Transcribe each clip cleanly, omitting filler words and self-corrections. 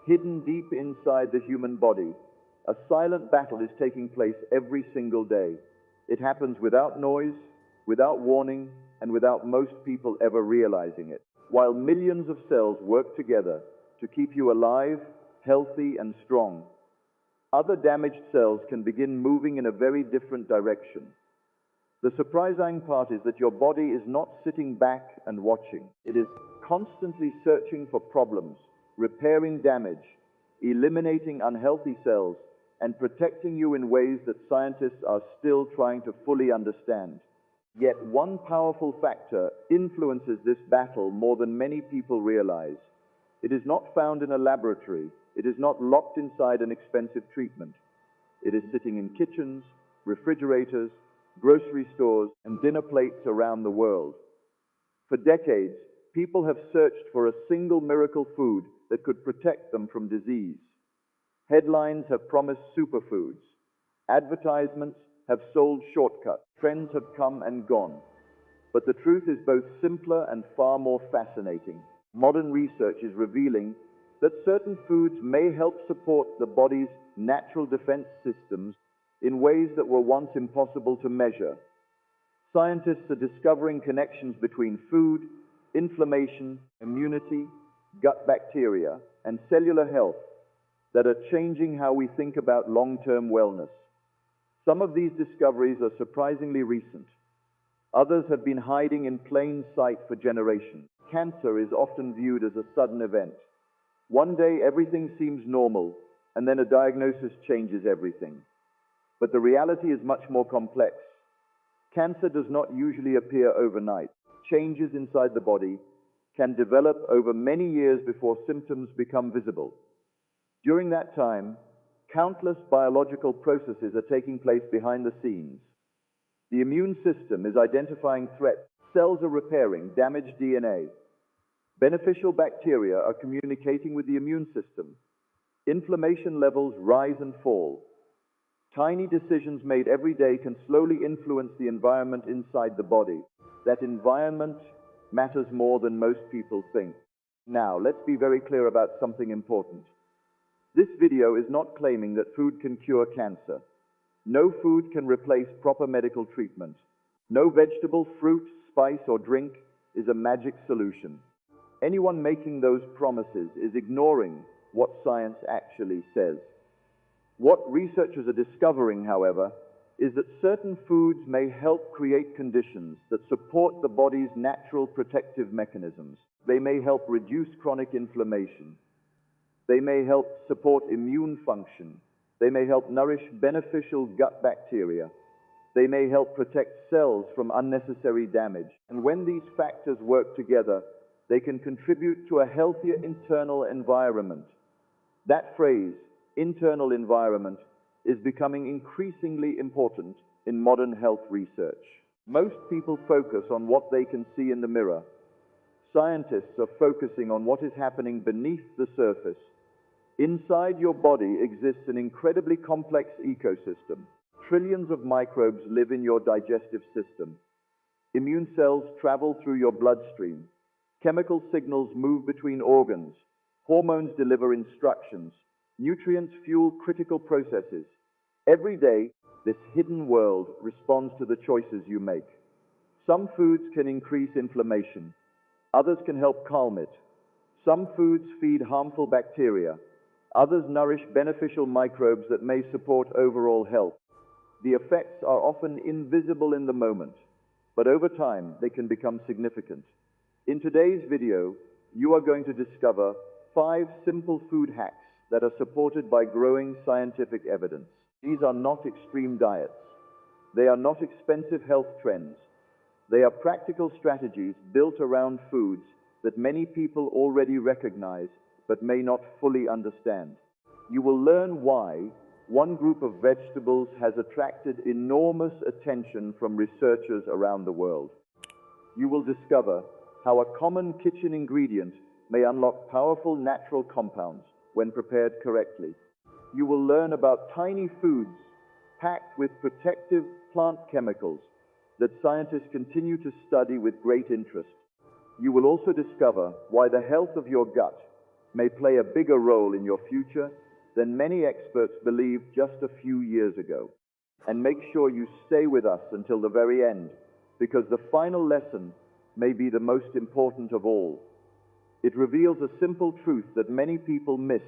hidden deep inside the human body, a silent battle is taking place every single day. It happens without noise, without warning, and without most people ever realizing it. While millions of cells work together to keep you alive, healthy, and strong, other damaged cells can begin moving in a very different direction. The surprising part is that your body is not sitting back and watching. It is constantly searching for problems, repairing damage, eliminating unhealthy cells, and protecting you in ways that scientists are still trying to fully understand. Yet one powerful factor influences this battle more than many people realize. It is not found in a laboratory. It is not locked inside an expensive treatment. It is sitting in kitchens, refrigerators, grocery stores, and dinner plates around the world. For decades, people have searched for a single miracle food that could protect them from disease. Headlines have promised superfoods. Advertisements have sold shortcuts. Trends have come and gone. But the truth is both simpler and far more fascinating. Modern research is revealing that certain foods may help support the body's natural defense systems in ways that were once impossible to measure. Scientists are discovering connections between food, inflammation, immunity, gut bacteria, and cellular health that are changing how we think about long-term wellness. Some of these discoveries are surprisingly recent. Others have been hiding in plain sight for generations. Cancer is often viewed as a sudden event. One day everything seems normal, and then a diagnosis changes everything. But the reality is much more complex. Cancer does not usually appear overnight. Changes inside the body can develop over many years before symptoms become visible. During that time, countless biological processes are taking place behind the scenes. The immune system is identifying threats. Cells are repairing damaged DNA. Beneficial bacteria are communicating with the immune system. Inflammation levels rise and fall. Tiny decisions made every day can slowly influence the environment inside the body. That environment matters more than most people think. Now, let's be very clear about something important. This video is not claiming that food can cure cancer. No food can replace proper medical treatment. No vegetable, fruit, spice, or drink is a magic solution. Anyone making those promises is ignoring what science actually says. What researchers are discovering, however, is that certain foods may help create conditions that support the body's natural protective mechanisms. They may help reduce chronic inflammation. They may help support immune function. They may help nourish beneficial gut bacteria. They may help protect cells from unnecessary damage. And when these factors work together, they can contribute to a healthier internal environment. That phrase, internal environment, is becoming increasingly important in modern health research. Most people focus on what they can see in the mirror. Scientists are focusing on what is happening beneath the surface. Inside your body exists an incredibly complex ecosystem. Trillions of microbes live in your digestive system. Immune cells travel through your bloodstream. Chemical signals move between organs. Hormones deliver instructions. Nutrients fuel critical processes. Every day, this hidden world responds to the choices you make. Some foods can increase inflammation. Others can help calm it. Some foods feed harmful bacteria. Others nourish beneficial microbes that may support overall health. The effects are often invisible in the moment, but over time they can become significant. In today's video, you are going to discover 5 simple food hacks that are supported by growing scientific evidence. These are not extreme diets. They are not expensive health trends. They are practical strategies built around foods that many people already recognize but may not fully understand. You will learn why one group of vegetables has attracted enormous attention from researchers around the world. You will discover how a common kitchen ingredient may unlock powerful natural compounds when prepared correctly. You will learn about tiny foods packed with protective plant chemicals that scientists continue to study with great interest. You will also discover why the health of your gut may play a bigger role in your future than many experts believed just a few years ago. And make sure you stay with us until the very end, because the final lesson may be the most important of all. It reveals a simple truth that many people miss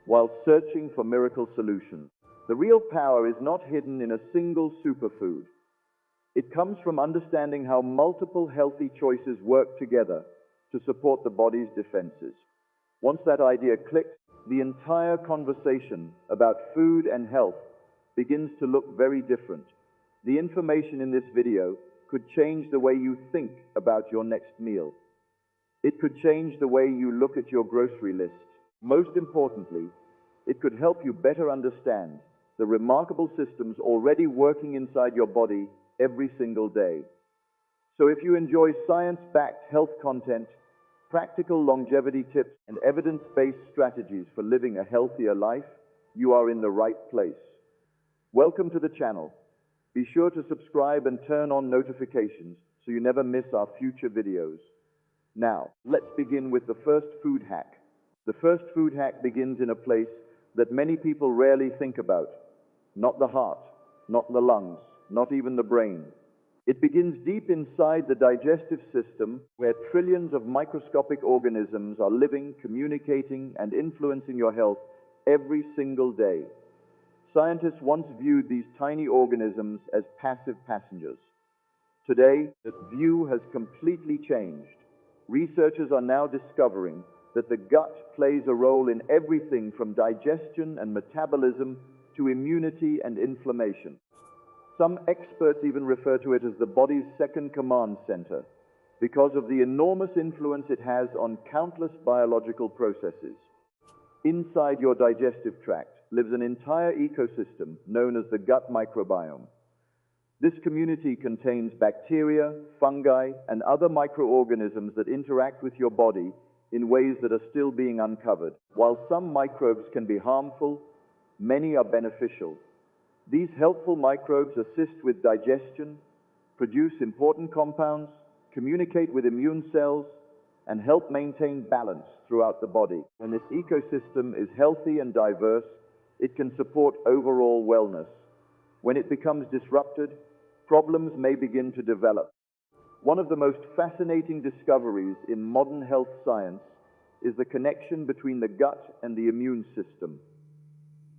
while searching for miracle solutions. The real power is not hidden in a single superfood. It comes from understanding how multiple healthy choices work together to support the body's defenses. Once that idea clicks, the entire conversation about food and health begins to look very different. The information in this video could change the way you think about your next meal. It could change the way you look at your grocery list. Most importantly, it could help you better understand the remarkable systems already working inside your body every single day. So if you enjoy science-backed health content, practical longevity tips, and evidence-based strategies for living a healthier life, you are in the right place. Welcome to the channel. Be sure to subscribe and turn on notifications so you never miss our future videos. Now, let's begin with the first food hack. The first food hack begins in a place that many people rarely think about. Not the heart, not the lungs, not even the brain. It begins deep inside the digestive system, where trillions of microscopic organisms are living, communicating, and influencing your health every single day. Scientists once viewed these tiny organisms as passive passengers. Today, that view has completely changed. Researchers are now discovering that the gut plays a role in everything from digestion and metabolism to immunity and inflammation. Some experts even refer to it as the body's second command center because of the enormous influence it has on countless biological processes. Inside your digestive tract lives an entire ecosystem known as the gut microbiome. This community contains bacteria, fungi, and other microorganisms that interact with your body in ways that are still being uncovered. While some microbes can be harmful, many are beneficial. These helpful microbes assist with digestion, produce important compounds, communicate with immune cells, and help maintain balance throughout the body. When this ecosystem is healthy and diverse, it can support overall wellness. When it becomes disrupted, problems may begin to develop. One of the most fascinating discoveries in modern health science is the connection between the gut and the immune system.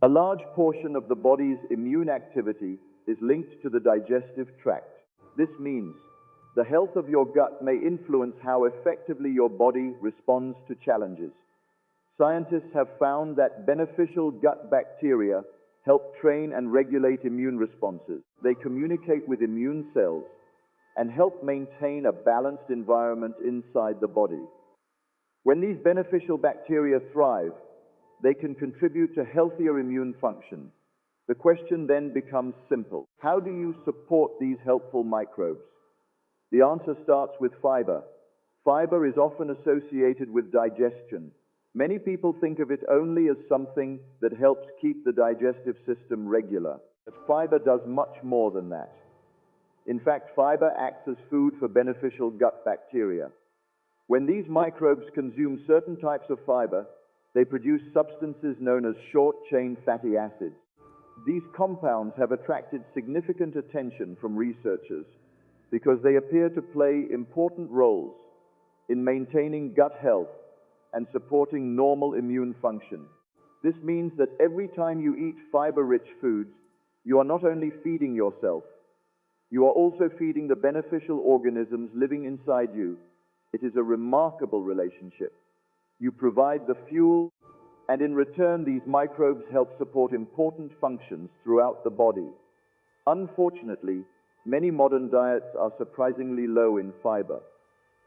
A large portion of the body's immune activity is linked to the digestive tract. This means the health of your gut may influence how effectively your body responds to challenges. Scientists have found that beneficial gut bacteria help train and regulate immune responses. They communicate with immune cells and help maintain a balanced environment inside the body. When these beneficial bacteria thrive, they can contribute to healthier immune function. The question then becomes simple. How do you support these helpful microbes? The answer starts with fiber. Fiber is often associated with digestion. Many people think of it only as something that helps keep the digestive system regular. But fiber does much more than that. In fact, fiber acts as food for beneficial gut bacteria. When these microbes consume certain types of fiber, they produce substances known as short-chain fatty acids. These compounds have attracted significant attention from researchers because they appear to play important roles in maintaining gut health and supporting normal immune function. This means that every time you eat fiber-rich foods, you are not only feeding yourself, you are also feeding the beneficial organisms living inside you. It is a remarkable relationship. You provide the fuel, and in return, these microbes help support important functions throughout the body. Unfortunately, many modern diets are surprisingly low in fiber.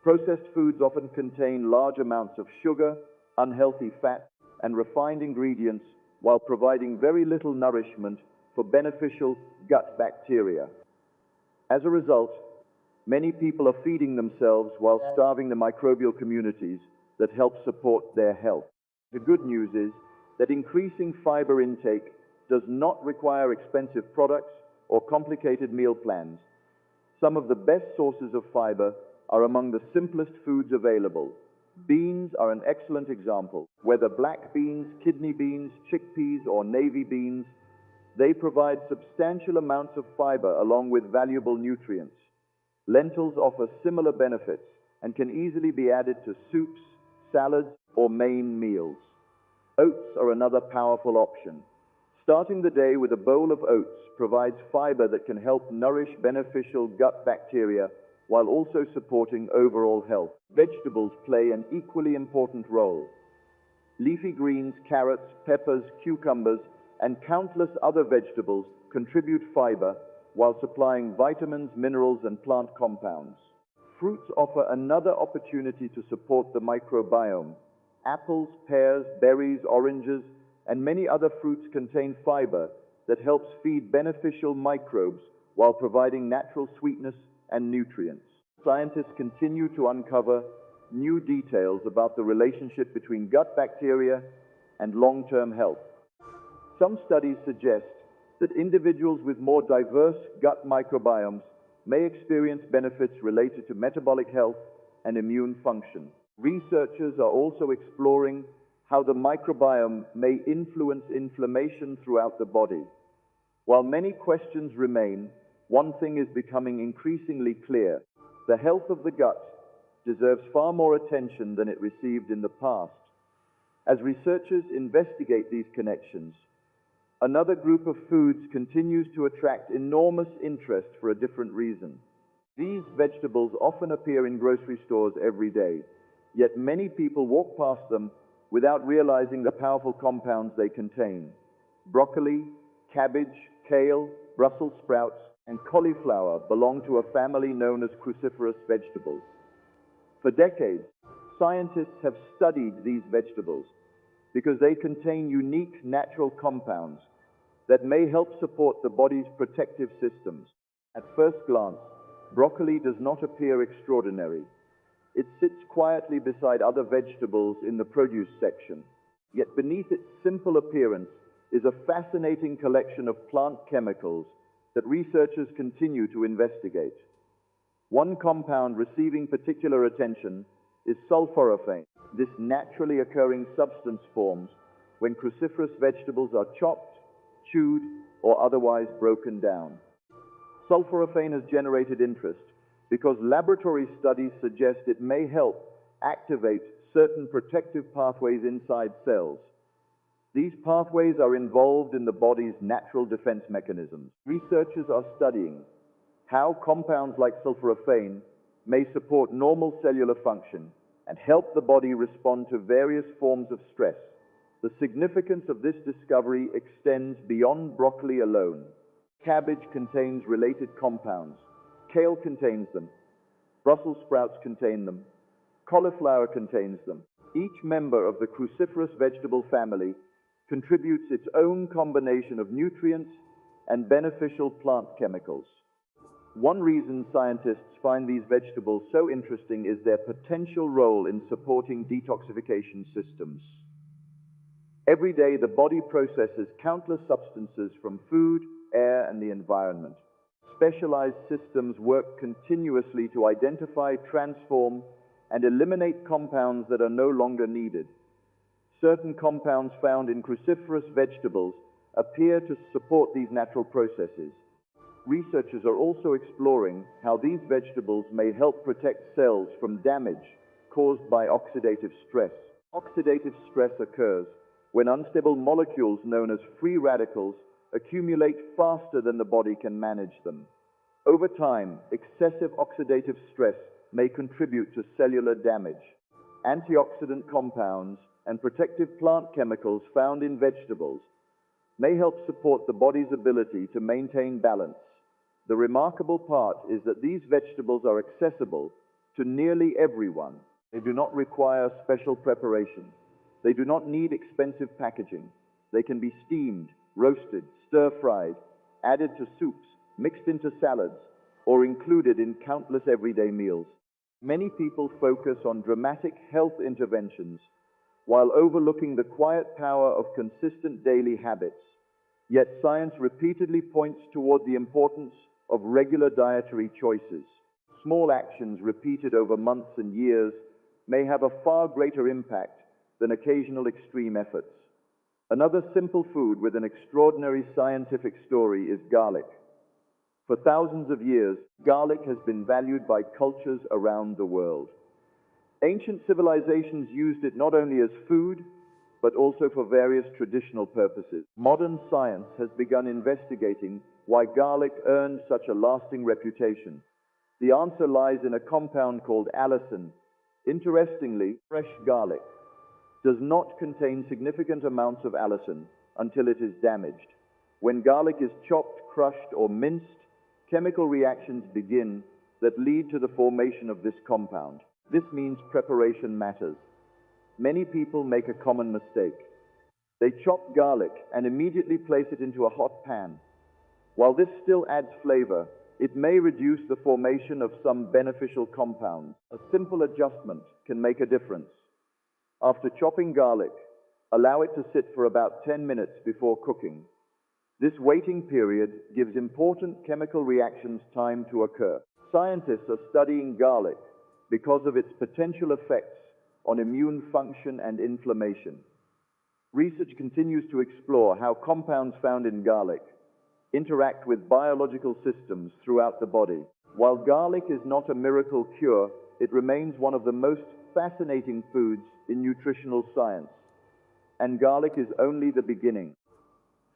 Processed foods often contain large amounts of sugar, unhealthy fat, and refined ingredients, while providing very little nourishment for beneficial gut bacteria. As a result, many people are feeding themselves while starving the microbial communities that help support their health. The good news is that increasing fiber intake does not require expensive products or complicated meal plans. Some of the best sources of fiber are among the simplest foods available. Beans are an excellent example. Whether black beans, kidney beans, chickpeas, or navy beans, they provide substantial amounts of fiber along with valuable nutrients. Lentils offer similar benefits and can easily be added to soups, salads, or main meals. Oats are another powerful option. Starting the day with a bowl of oats provides fiber that can help nourish beneficial gut bacteria while also supporting overall health. Vegetables play an equally important role. Leafy greens, carrots, peppers, cucumbers, and countless other vegetables contribute fiber while supplying vitamins, minerals, and plant compounds. Fruits offer another opportunity to support the microbiome. Apples, pears, berries, oranges, and many other fruits contain fiber that helps feed beneficial microbes while providing natural sweetness and nutrients. Scientists continue to uncover new details about the relationship between gut bacteria and long-term health. Some studies suggest that individuals with more diverse gut microbiomes may experience benefits related to metabolic health and immune function. Researchers are also exploring how the microbiome may influence inflammation throughout the body. While many questions remain, one thing is becoming increasingly clear. The health of the gut deserves far more attention than it received in the past. As researchers investigate these connections, another group of foods continues to attract enormous interest for a different reason. These vegetables often appear in grocery stores every day, yet many people walk past them without realizing the powerful compounds they contain. Broccoli, cabbage, kale, Brussels sprouts, and cauliflower belong to a family known as cruciferous vegetables. For decades, scientists have studied these vegetables because they contain unique natural compounds that may help support the body's protective systems. At first glance, broccoli does not appear extraordinary. It sits quietly beside other vegetables in the produce section. Yet beneath its simple appearance is a fascinating collection of plant chemicals that researchers continue to investigate. One compound receiving particular attention is sulforaphane. This naturally occurring substance forms when cruciferous vegetables are chopped, chewed, or otherwise broken down. Sulforaphane has generated interest because laboratory studies suggest it may help activate certain protective pathways inside cells. These pathways are involved in the body's natural defense mechanisms. Researchers are studying how compounds like sulforaphane may support normal cellular function and help the body respond to various forms of stress. The significance of this discovery extends beyond broccoli alone. Cabbage contains related compounds. Kale contains them. Brussels sprouts contain them. Cauliflower contains them. Each member of the cruciferous vegetable family contributes its own combination of nutrients and beneficial plant chemicals. One reason scientists find these vegetables so interesting is their potential role in supporting detoxification systems. Every day, the body processes countless substances from food, air, and the environment. Specialized systems work continuously to identify, transform, and eliminate compounds that are no longer needed. Certain compounds found in cruciferous vegetables appear to support these natural processes. Researchers are also exploring how these vegetables may help protect cells from damage caused by oxidative stress. Oxidative stress occurs when unstable molecules known as free radicals accumulate faster than the body can manage them. Over time, excessive oxidative stress may contribute to cellular damage. Antioxidant compounds and protective plant chemicals found in vegetables may help support the body's ability to maintain balance. The remarkable part is that these vegetables are accessible to nearly everyone. They do not require special preparation. They do not need expensive packaging. They can be steamed, roasted, stir-fried, added to soups, mixed into salads, or included in countless everyday meals. Many people focus on dramatic health interventions while overlooking the quiet power of consistent daily habits. Yet science repeatedly points toward the importance of regular dietary choices. Small actions repeated over months and years may have a far greater impact than occasional extreme efforts. Another simple food with an extraordinary scientific story is garlic. For thousands of years, garlic has been valued by cultures around the world. Ancient civilizations used it not only as food, but also for various traditional purposes. Modern science has begun investigating why garlic earned such a lasting reputation. The answer lies in a compound called allicin. Interestingly, fresh garlic does not contain significant amounts of allicin until it is damaged. When garlic is chopped, crushed, or minced, chemical reactions begin that lead to the formation of this compound. This means preparation matters. Many people make a common mistake. They chop garlic and immediately place it into a hot pan. While this still adds flavor, it may reduce the formation of some beneficial compounds. A simple adjustment can make a difference. After chopping garlic, allow it to sit for about 10 minutes before cooking. This waiting period gives important chemical reactions time to occur. Scientists are studying garlic because of its potential effects on immune function and inflammation. Research continues to explore how compounds found in garlic interact with biological systems throughout the body. While garlic is not a miracle cure, it remains one of the most fascinating foods in nutritional science. And garlic is only the beginning.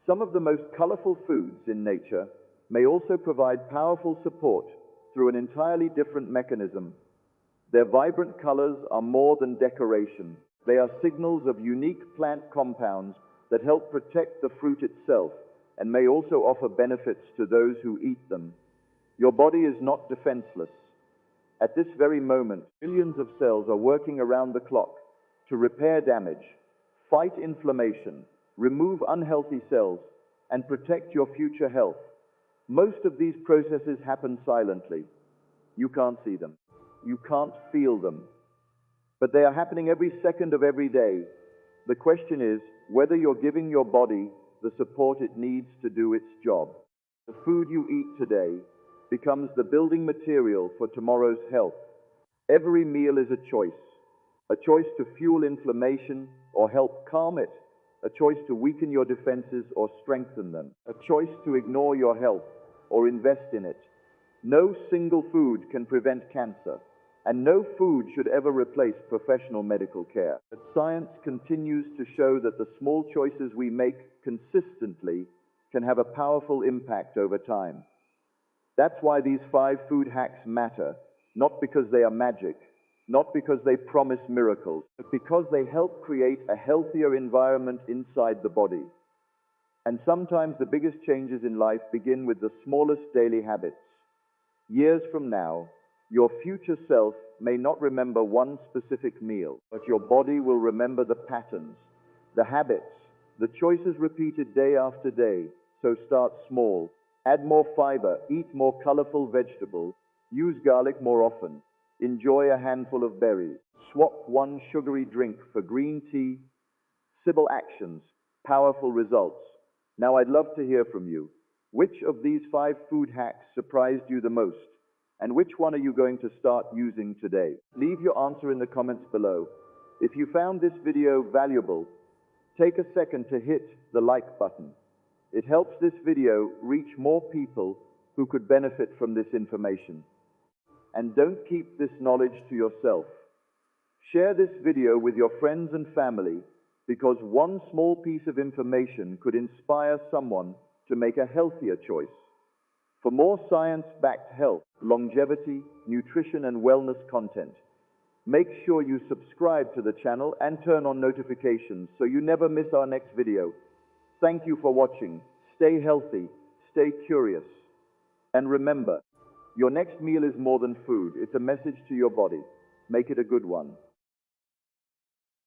Some of the most colorful foods in nature may also provide powerful support through an entirely different mechanism. Their vibrant colors are more than decoration. They are signals of unique plant compounds that help protect the fruit itself and may also offer benefits to those who eat them. Your body is not defenseless. At this very moment, millions of cells are working around the clock to repair damage, fight inflammation, remove unhealthy cells, and protect your future health. Most of these processes happen silently. You can't see them. You can't feel them. But they are happening every second of every day. The question is whether you're giving your body the support it needs to do its job. The food you eat today becomes the building material for tomorrow's health. Every meal is a choice to fuel inflammation or help calm it, a choice to weaken your defenses or strengthen them, a choice to ignore your health or invest in it. No single food can prevent cancer, and no food should ever replace professional medical care. But science continues to show that the small choices we make consistently can have a powerful impact over time. That's why these 5 food hacks matter, not because they are magic, not because they promise miracles, but because they help create a healthier environment inside the body. And sometimes the biggest changes in life begin with the smallest daily habits. Years from now, your future self may not remember one specific meal, but your body will remember the patterns, the habits, the choices repeated day after day. So start small, add more fiber, eat more colorful vegetables, use garlic more often, enjoy a handful of berries, swap one sugary drink for green tea. Simple actions, powerful results. Now I'd love to hear from you. Which of these 5 food hacks surprised you the most? And which one are you going to start using today? Leave your answer in the comments below. If you found this video valuable, take a second to hit the like button. It helps this video reach more people who could benefit from this information. And don't keep this knowledge to yourself. Share this video with your friends and family, because one small piece of information could inspire someone to make a healthier choice. For more science-backed health, longevity, nutrition, and wellness content, make sure you subscribe to the channel and turn on notifications so you never miss our next video. Thank you for watching. Stay healthy, stay curious, and remember, your next meal is more than food. It's a message to your body. Make it a good one.